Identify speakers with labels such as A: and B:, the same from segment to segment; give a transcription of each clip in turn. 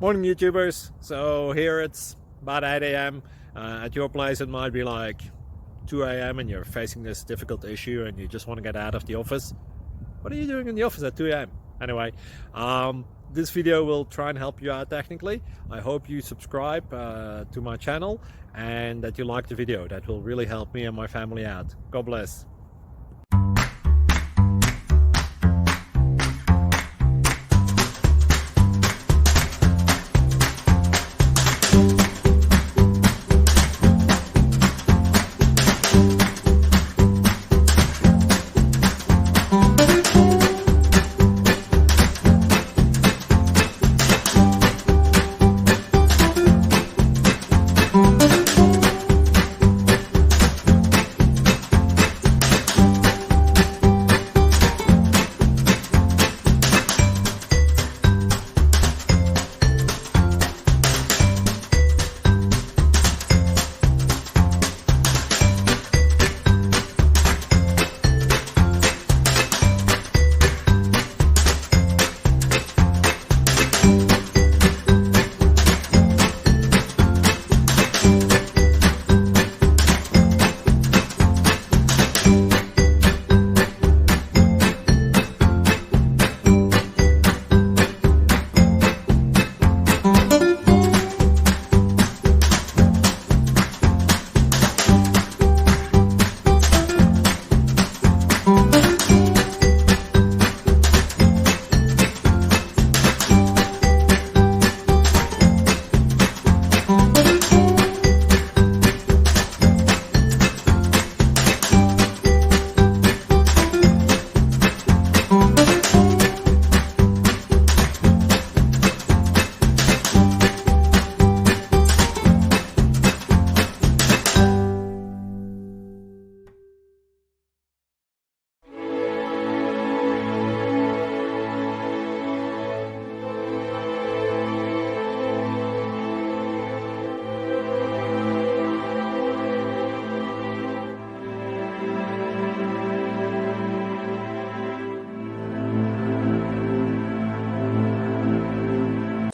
A: Morning YouTubers. So here it's about 8 a.m. At your place it might be like 2 a.m. and you're facing this difficult issue and you just want to get out of the office. What are you doing in the office at 2 a.m.? Anyway, this video will try and help you out technically. I hope you subscribe to my channel and that you like the video. That will really help me and my family out. God bless.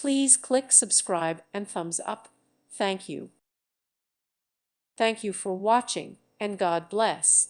B: Please click subscribe and thumbs up. Thank you. Thank you for watching, and God bless.